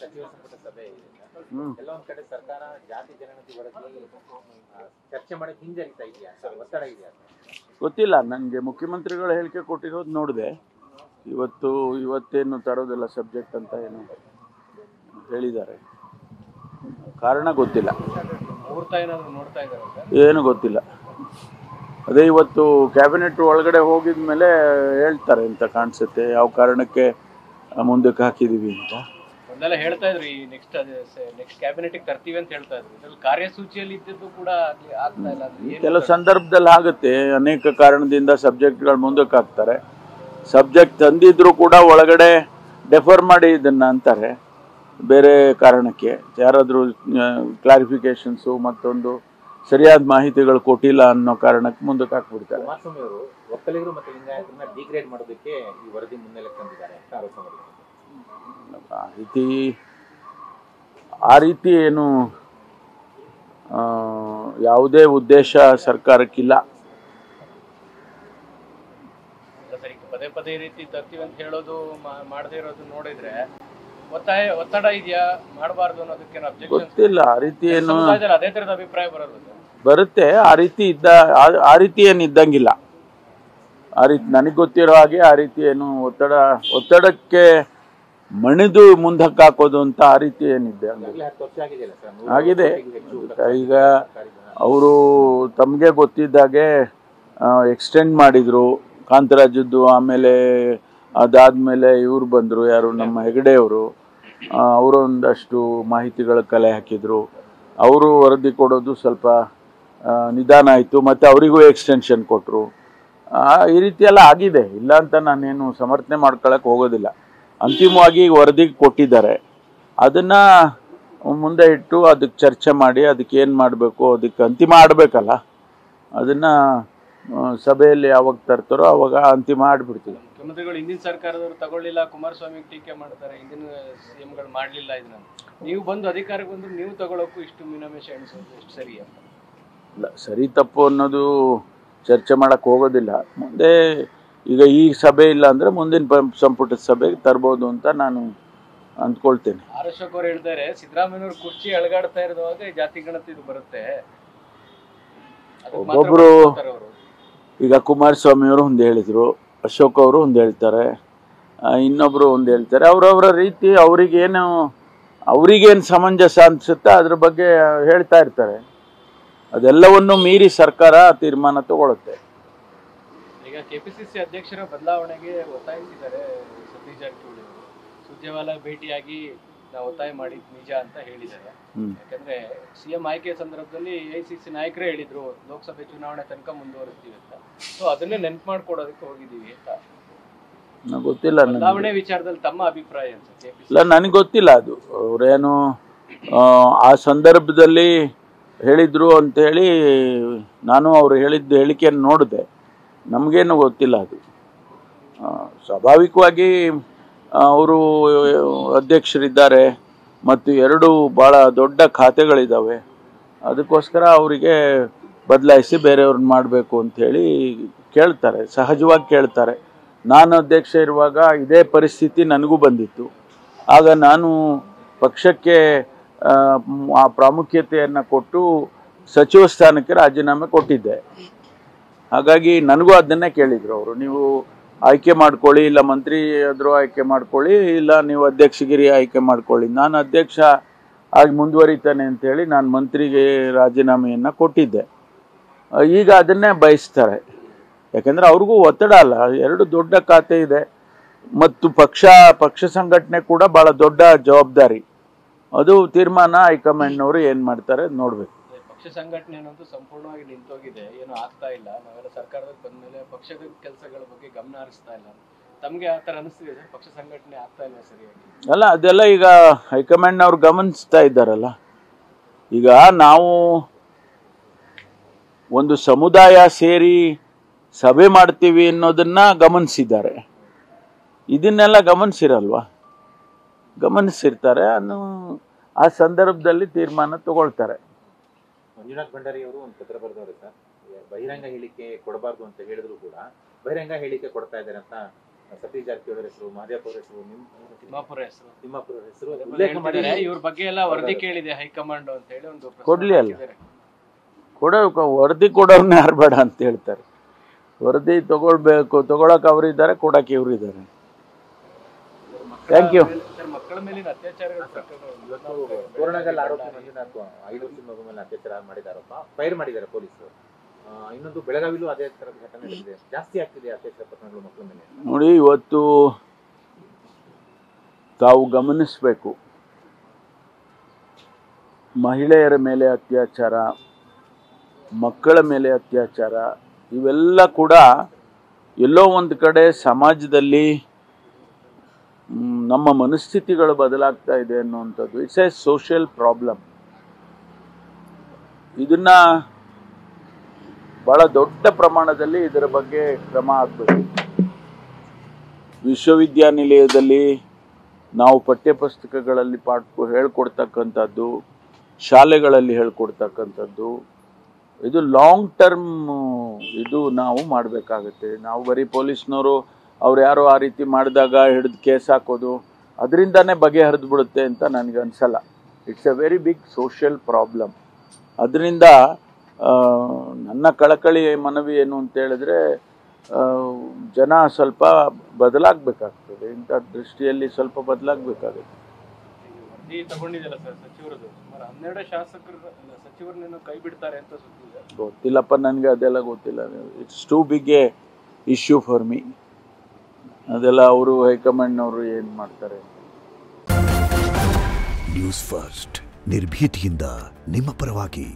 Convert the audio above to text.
ಸಚಿವ ಸಂಪುಟ ಸಭೆ ಇದೆ. ಕೆಲವೊಂದು ಕಡೆ ಸರ್ಕಾರ ಜಾತಿ ಜನಗಣತಿ ವರದಿ ಚರ್ಚೆ ಮಾಡಕ್ಕೆ ಹಿಂಜರಿತಾ ಇದೆಯಾ, ಒತ್ತಡ ಇದೆಯಾ? ಗೊತ್ತಿಲ್ಲ ನನಗೆ. ಮುಖ್ಯಮಂತ್ರಿಗಳು ಹೇಳಿಕೆ ಕೊಟ್ಟಿರೋದು ನೋಡಿದೆ. ಇವತ್ತೇನು ತರೋದಿಲ್ಲ ಸಬ್ಜೆಕ್ಟ್ ಅಂತ ಏನು ಹೇಳಿದ್ದಾರೆ, ಕಾರಣ ಗೊತ್ತಿಲ್ಲ, ಏನು ಗೊತ್ತಿಲ್ಲ. ಅದೇ ಇವತ್ತು ಕ್ಯಾಬಿನೆಟ್ ಒಳಗಡೆ ಹೋಗಿದ ಮೇಲೆ ಹೇಳ್ತಾರೆ ಅಂತ ಕಾಣಿಸುತ್ತೆ, ಯಾವ ಕಾರಣಕ್ಕೆ ಮುಂದಕ್ಕೆ ಹಾಕಿದೀವಿ ಅಂತ. ಒಂದೆಲ್ಲ ಹೇಳ್ತಾ ಇದ್ರು, ಈ ನೆಕ್ಸ್ಟ್ ಕ್ಯಾಬಿನೆಟ್ ತರ್ತೀವಿ ಅಂತ ಹೇಳ್ತಾ ಇದ್ರು. ಇದ್ರಲ್ಲಿ ಕಾರ್ಯಸೂಚಿಯಲ್ಲಿ ಇದ್ದಿದ್ದು ಕೂಡ ಆಗ್ತಾ ಇಲ್ಲ. ಕೆಲವು ಸಂದರ್ಭದಲ್ಲಿ ಆಗುತ್ತೆ, ಅನೇಕ ಕಾರಣದಿಂದ ಸಬ್ಜೆಕ್ಟ್ಗಳು ಮುಂದಕ್ಕೆ ಹಾಕ್ತಾರೆ. ಸಬ್ಜೆಕ್ಟ್ ತಂದಿದ್ರು ಕೂಡ ಒಳಗಡೆ ಡೆಫರ್ ಮಾಡಿ ಇದನ್ನ ಅಂತಾರೆ ಬೇರೆ ಕಾರಣಕ್ಕೆ. ಯಾರಾದರೂ ಕ್ಲಾರಿಫಿಕೇಶನ್ಸು ಮತ್ತೊಂದು ಸರಿಯಾದ ಮಾಹಿತಿಗಳು ಕೊಟ್ಟಿಲ್ಲ ಅನ್ನೋ ಕಾರಣಕ್ಕೆ ಮುಂದಕ್ಕೆ ಹಾಕ್ಬಿಡ್ತಾರೆ. ಕುಮಾರಸ್ವಾಮಿ ಅವರು ಒಕ್ಕಲಿಗರು ಮತ್ತು ಲಿಂಗಾಯತರನ್ನ ಡಿಗ್ರೇಡ್ ಮಾಡೋದಕ್ಕೆ ಈ ವರದಿ ಮುನ್ನೆಲೆಗೆ ತಂದಿದ್ದಾರೆ ಅಂತ ಆರೋಪ ಮಾಡಿದ್ದಾರೆ. ಆ ರೀತಿ ಏನು ಯಾವುದೇ ಉದ್ದೇಶ ಸರ್ಕಾರಕ್ಕಿಲ್ಲ. ಪದೇ ಪದೇ ರೀತಿ ತರ್ತೀವಿ ಅಂತ ಹೇಳೋದು ಮಾಡದೇ ಇರೋದು ನೋಡಿದ್ರೆ ಒತ್ತಡ ಇದೆಯಾ, ಮಾಡಬಾರ್ದು ಅನ್ನೋದಕ್ಕೆ ಗೊತ್ತಿಲ್ಲ. ಆ ರೀತಿ ಏನು ಅದೇ ತರದ ಅಭಿಪ್ರಾಯ ಬರುತ್ತೆ. ಆ ರೀತಿ ಏನು ಇದ್ದಂಗಿಲ್ಲ. ಆ ರೀತಿ ನನಗೆ ಗೊತ್ತಿರೋ ಹಾಗೆ ಆ ರೀತಿ ಏನು ಒತ್ತಡಕ್ಕೆ ಮಣಿದು ಮುಂದಕ್ಕೆ ಹಾಕೋದು ಅಂತ ಆ ರೀತಿ ಏನಿದೆ ಆಗಿದೆ. ಈಗ ಅವರು ತಮಗೆ ಗೊತ್ತಿದ್ದಾಗೆ ಎಕ್ಸ್ಟೆಂಡ್ ಮಾಡಿದ್ರು ಕಾಂತರಾಜದ್ದು. ಆಮೇಲೆ ಅದಾದ್ಮೇಲೆ ಇವ್ರು ಬಂದರು, ಯಾರು ನಮ್ಮ ಹೆಗಡೆಯವರು. ಅವರು ಒಂದಷ್ಟು ಮಾಹಿತಿಗಳ ಕಲೆ ಹಾಕಿದ್ರು. ಅವರು ವರದಿ ಕೊಡೋದು ಸ್ವಲ್ಪ ನಿಧಾನ ಆಯಿತು, ಮತ್ತು ಅವರಿಗೂ ಎಕ್ಸ್ಟೆನ್ಷನ್ ಕೊಟ್ಟರು. ಈ ರೀತಿ ಎಲ್ಲ ಆಗಿದೆ, ಇಲ್ಲ ಅಂತ ನಾನೇನು ಸಮರ್ಥನೆ ಮಾಡ್ಕೊಳಕ್ಕೆ ಹೋಗೋದಿಲ್ಲ. ಅಂತಿಮವಾಗಿ ವರದಿ ಕೊಟ್ಟಿದ್ದಾರೆ, ಅದನ್ನು ಮುಂದೆ ಇಟ್ಟು ಅದಕ್ಕೆ ಚರ್ಚೆ ಮಾಡಿ ಅದಕ್ಕೆ ಏನು ಮಾಡಬೇಕು, ಅದಕ್ಕೆ ಅಂತಿಮ ಆಡಬೇಕಲ್ಲ, ಅದನ್ನು ಸಭೆಯಲ್ಲಿ ಯಾವಾಗ ತರ್ತಾರೋ ಅವಾಗ ಅಂತಿಮ ಆಡ್ಬಿಡ್ತೀವಿ. ಮುಖ್ಯಮಂತ್ರಿಗಳು ಹಿಂದಿನ ಸರ್ಕಾರದವರು ತಗೊಳ್ಳಿಲ್ಲ, ಕುಮಾರಸ್ವಾಮಿ ಟೀಕೆ ಮಾಡ್ತಾರೆ, ಹಿಂದಿನ ಸಿಎಂಗಳು ಮಾಡಲಿಲ್ಲ. ಇದನ್ನ ನೀವು ಬಂದು ಅಧಿಕಾರಕ್ಕೆ ಬಂದು ನೀವು ತಗೊಳ್ಳೋಕ್ಕೂ ಇಷ್ಟು ಮೀನಾಮೇಷ ಎಣಿಸೋದು ಎಷ್ಟು ಸರಿ ಅಂತ? ಇಲ್ಲ, ಸರಿ ತಪ್ಪು ಅನ್ನೋದು ಚರ್ಚೆ ಮಾಡಕ್ಕೆ ಹೋಗೋದಿಲ್ಲ. ಮುಂದೆ ಈಗ ಈ ಸಭೆ ಇಲ್ಲ ಅಂದರೆ ಮುಂದಿನ ಸಂಪುಟದ ಸಭೆಗೆ ತರ್ಬೋದು ಅಂತ ನಾನು ಅಂದ್ಕೊಳ್ತೇನೆ. ಆರ್ ಅಶೋಕ್ ಅವರು ಹೇಳ್ತಾರೆ, ಸಿದ್ದರಾಮಯ್ಯವ್ರ ಕುರ್ಚಿ ಅಳಗಾಡ್ತಾ ಇರೋವಾಗ ಜಾತಿ ಗಣತಿ ಇದು ಬರುತ್ತೆ. ಒಬ್ಬೊಬ್ರು ಈಗ ಕುಮಾರಸ್ವಾಮಿ ಅವರು ಒಂದು ಹೇಳಿದ್ರು, ಅಶೋಕ್ ಅವರು ಒಂದು ಹೇಳ್ತಾರೆ, ಇನ್ನೊಬ್ರು ಒಂದು ಹೇಳ್ತಾರೆ. ಅವ್ರವ್ರ ರೀತಿ ಅವ್ರಿಗೇನು ಸಮಂಜಸ ಅನ್ಸುತ್ತೆ ಅದ್ರ ಬಗ್ಗೆ ಹೇಳ್ತಾ ಇರ್ತಾರೆ. ಅದೆಲ್ಲವನ್ನು ಮೀರಿ ಸರ್ಕಾರ ತೀರ್ಮಾನ ತಗೊಳುತ್ತೆ. ಈಗ ಕೆಪಿಸಿಸಿ ಅಧ್ಯಕ್ಷರ ಬದಲಾವಣೆಗೆ ಒತ್ತಾಯಿಸಿದ್ದಾರೆ ಸತೀಶ್ ಜಾರಕಿಹೊಳಿ ಅವರು. ಸುರ್ಜೇವಾಲಾ ಭೇಟಿಯಾಗಿ ನಾವು ಒತ್ತಾಯ ಮಾಡಿದ್ ನಿಜ ಅಂತ ಹೇಳಿದ್ದಾರೆ. ಯಾಕಂದ್ರೆ ಸಿಎಂ ಆಯ್ಕೆ ಸಂದರ್ಭದಲ್ಲಿ ಎಐಸಿಸಿ ನಾಯಕರೇ ಹೇಳಿದ್ರು ಲೋಕಸಭೆ ಚುನಾವಣೆ ತನಕ ಮುಂದುವರಿಸ್ತೀವಿ ಅಂತ. ಸೊ ಅದನ್ನೇ ನೆನ್ಪು ಮಾಡ್ಕೊಡೋದಕ್ಕೆ ಹೋಗಿದ್ದೀವಿ ಅಂತ. ಗೊತ್ತಿಲ್ಲ, ಬದಲಾವಣೆ ವಿಚಾರದಲ್ಲಿ ತಮ್ಮ ಅಭಿಪ್ರಾಯ ಅನ್ಸುತ್ತೆ? ಇಲ್ಲ, ನನಗೆ ಗೊತ್ತಿಲ್ಲ ಅದು ಅವರೇನು ಆ ಸಂದರ್ಭದಲ್ಲಿ ಹೇಳಿದ್ರು ಅಂತೇಳಿ. ನಾನು ಅವರು ಹೇಳಿದ್ದು ಹೇಳಿಕೆಯನ್ನು ನೋಡಿದೆ, ನಮಗೇನು ಗೊತ್ತಿಲ್ಲ ಅದು. ಸ್ವಾಭಾವಿಕವಾಗಿ ಅವರು ಅಧ್ಯಕ್ಷರಿದ್ದಾರೆ ಮತ್ತು 2 ಭಾಳ ದೊಡ್ಡ ಖಾತೆಗಳಿದ್ದಾವೆ. ಅದಕ್ಕೋಸ್ಕರ ಅವರಿಗೆ ಬದಲಾಯಿಸಿ ಬೇರೆಯವ್ರನ್ನ ಮಾಡಬೇಕು ಅಂಥೇಳಿ ಕೇಳ್ತಾರೆ, ಸಹಜವಾಗಿ ಕೇಳ್ತಾರೆ. ನಾನು ಅಧ್ಯಕ್ಷ ಇರುವಾಗ ಇದೇ ಪರಿಸ್ಥಿತಿ ನನಗೂ ಬಂದಿತ್ತು. ಆಗ ನಾನು ಪಕ್ಷಕ್ಕೆ ಆ ಪ್ರಾಮುಖ್ಯತೆಯನ್ನು ಕೊಟ್ಟು ಸಚಿವ ಸ್ಥಾನಕ್ಕೆ ರಾಜೀನಾಮೆ ಕೊಟ್ಟಿದ್ದೆ. ಹಾಗಾಗಿ ನನಗೂ ಅದನ್ನೇ ಕೇಳಿದರು ಅವರು, ನೀವು ಆಯ್ಕೆ ಮಾಡ್ಕೊಳ್ಳಿ, ಇಲ್ಲ ಮಂತ್ರಿ ಆದರೂ ಆಯ್ಕೆ ಮಾಡ್ಕೊಳ್ಳಿ, ಇಲ್ಲ ನೀವು ಅಧ್ಯಕ್ಷಗಿರಿ ಆಯ್ಕೆ ಮಾಡ್ಕೊಳ್ಳಿ. ನಾನು ಅಧ್ಯಕ್ಷ ಆಗಿ ಮುಂದುವರಿತಾನೆ ಅಂತೇಳಿ ನಾನು ಮಂತ್ರಿಗೆ ರಾಜೀನಾಮೆಯನ್ನು ಕೊಟ್ಟಿದ್ದೆ. ಈಗ ಅದನ್ನೇ ಬಯಸ್ತಾರೆ, ಯಾಕೆಂದರೆ ಅವ್ರಿಗೂ ಒತ್ತಡ ಅಲ್ಲ, 2 ದೊಡ್ಡ ಖಾತೆ ಇದೆ ಮತ್ತು ಪಕ್ಷ ಸಂಘಟನೆ ಕೂಡ ಭಾಳ ದೊಡ್ಡ ಜವಾಬ್ದಾರಿ. ಅದು ತೀರ್ಮಾನ ಹೈಕಮಾಂಡ್ನವರು ಏನು ಮಾಡ್ತಾರೆ ನೋಡಬೇಕು. ಪಕ್ಷ ಸಂಘಟನೆ ಅನ್ನೋದು ಸಂಪೂರ್ಣವಾಗಿ ನಿಂತೋಗಿದೆ, ಏನು ಆಗ್ತಾ ಇಲ್ಲ. ನಾವೆಲ್ಲ ಸರ್ಕಾರದಲ್ಲಿ ಬಂದಮೇಲೆ ಪಕ್ಷದ ಕೆಲಸಗಳ ಬಗ್ಗೆ ಗಮನ ಹರಿಸ್ತಾ ಇಲ್ಲ. ತಮಗೆ ಆ ಥರ ಅನಿಸ್ತಿದೆ, ಪಕ್ಷ ಸಂಘಟನೆ ಆಗ್ತಾ ಇಲ್ಲ ಸರಿಯಾಗಿ? ಅಲ್ಲ, ಅದೆಲ್ಲ ಈಗ ಹೈಕಮಾಂಡ್ನವ್ರು ಗಮನಿಸ್ತಾ ಇದ್ದಾರಲ್ಲ. ಈಗ ನಾವು ಒಂದು ಸಮುದಾಯ ಸೇರಿ ಸಭೆ ಮಾಡ್ತೀವಿ ಅನ್ನೋದನ್ನ ಗಮನಿಸಿದ್ದಾರೆ. ಇದನ್ನೆಲ್ಲ ಗಮನಿಸಿರಲ್ವಾ? ಗಮನಿಸಿರ್ತಾರೆ, ಆ ಸಂದರ್ಭದಲ್ಲಿ ತೀರ್ಮಾನ ತಗೊಳ್ತಾರೆ. ಮಂಜುನಾಥ್ ಭಂಡಾರಿ ಅವರು ಒಂದು ಪತ್ರ ಬರೆದವರು ಸರ್, ಬಹಿರಂಗ ಹೇಳಿಕೆ ಕೊಡಬಾರ್ದು ಅಂತ ಹೇಳಿದ್ರು ಕೂಡ ಬಹಿರಂಗ ಹೇಳಿಕೆ ಕೊಡ್ತಾ ಇದ್ದಾರೆ ಅಂತ ಸತೀಶ್ ಜಾರಕಿಹೊಳಿ ಹೆಸರು, ಮಹದೇವಪ್ಪ ಅವರ ಹೆಸರು, ತಿಮ್ಮಾಪುರ ಹೆಸರು ತಿಮ್ಮಾಪುರ ಹೆಸರು ಉಲ್ಲೇಖ ಮಾಡಿ ಇವ್ರ ಬಗ್ಗೆ ಎಲ್ಲ ವರದಿ ಕೇಳಿದೆ ಹೈಕಮಾಂಡ್ ಅಂತ ಹೇಳಿ ಒಂದು ಕೊಡ್ಲಿ ಅಲ್ಲ, ವರದಿ ಕೊಡೋರ್ನ ಯಾರು ಬೇಡ ಅಂತ ಹೇಳ್ತಾರೆ. ವರದಿ ತಗೊಳಕ್ ಅವರಿದ್ದಾರೆ, ಕೊಡಕ್ಕೆ ಇವರಿದ್ದಾರೆ. Thank you. ಮಕ್ಕಳ ಮೇಲಿನ ಅತ್ಯಾಚಾರಗಳು ಇವತ್ತು ಕೋರೋನಾದಲ್ಲಿ ಆರೋಪಿ ಮಂಜುನಾಥ್ 5 ವರ್ಷದ ಮಗು ಮೇಲೆ ಅತ್ಯಾಚಾರ ಮಾಡಿದಾರಪ್ಪ, ಫೈರ್ ಮಾಡಿದ್ದಾರೆ ಪೊಲೀಸರು. ಇನ್ನೊಂದು ಬೆಳಗಾವಿಲೂ ಅದೇ ತರದ ಘಟನೆ ನಡೆದಿದೆ. ಜಾಸ್ತಿ ಆಗ್ತಿದೆ ಅತ್ಯಾಚಾರ ಪ್ರಕರಣಗಳು ಮಕ್ಕಳ ಮೇಲೆ. ನೋಡಿ, ಇವತ್ತು ತಾವು ಗಮನಿಸಬೇಕು, ಮಹಿಳೆಯರ ಮೇಲೆ ಅತ್ಯಾಚಾರ, ಮಕ್ಕಳ ಮೇಲೆ ಅತ್ಯಾಚಾರ, ಇವೆಲ್ಲ ಕೂಡ ಎಲ್ಲೋ ಒಂದು ಕಡೆ ಸಮಾಜದಲ್ಲಿ ನಮ್ಮ ಮನಸ್ಥಿತಿಗಳು ಬದಲಾಗ್ತಾ ಇದೆ ಅನ್ನುವಂಥದ್ದು. It's A social problem. ಇದನ್ನ ಬಹಳ ದೊಡ್ಡ ಪ್ರಮಾಣದಲ್ಲಿ ಇದರ ಬಗ್ಗೆ ಕ್ರಮ ಆಗಬೇಕು. ವಿಶ್ವವಿದ್ಯಾನಿಲಯದಲ್ಲಿ ನಾವು ಪಠ್ಯಪುಸ್ತಕಗಳಲ್ಲಿ ಹೇಳ್ಕೊಡ್ತಕ್ಕಂಥದ್ದು, ಶಾಲೆಗಳಲ್ಲಿ ಹೇಳ್ಕೊಡ್ತಕ್ಕಂಥದ್ದು, ಇದು ಲಾಂಗ್ ಟರ್ಮ್ ಇದು ನಾವು ಮಾಡಬೇಕಾಗತ್ತೆ. ನಾವು ಬರೀ ಪೊಲೀಸ್ನವರು ಅವ್ರು ಯಾರೋ ಆ ರೀತಿ ಮಾಡಿದಾಗ ಹಿಡಿದು ಕೇಸ್ ಹಾಕೋದು ಅದರಿಂದನೇ ಬಗೆಹರಿದು ಬಿಡುತ್ತೆ ಅಂತ ನನಗೆ ಅನಿಸಲ್ಲ. It's a very big social problem. ಅದರಿಂದ ನನ್ನ ಕಳಕಳಿ ಮನವಿ ಏನು ಅಂತ ಹೇಳಿದ್ರೆ, ಜನ ಸ್ವಲ್ಪ ಬದಲಾಗಬೇಕಾಗ್ತದೆ. ಇಂಥ ದೃಷ್ಟಿಯಲ್ಲಿ ಸ್ವಲ್ಪ ಬದಲಾಗಬೇಕಾಗುತ್ತೆ. ವರದಿ ತಗೊಂಡಿದ್ದಲ್ಲ ಸರ್ ಸಚಿವರದು, ಸುಮಾರು 12 ಶಾಸಕರು ಸಚಿವರನ್ನ ಕೈ ಬಿಡ್ತಾರೆ ಅಂತ ಸುದ್ದಿ. ಗೊತ್ತಿಲ್ಲಪ್ಪ, ನನಗೆ ಅದೆಲ್ಲ ಗೊತ್ತಿಲ್ಲ. It's too big a issue for me. ಅದೆಲ್ಲ ಅವರು ಹೈಕಮಾಂಡ್ನವರು ಏನು ಮಾಡ್ತಾರೆ. ನ್ಯೂಸ್ ಫಸ್ಟ್ ನಿರ್ಭೀತಿಯಿಂದ ನಿಮ್ಮ ಪರವಾಗಿ.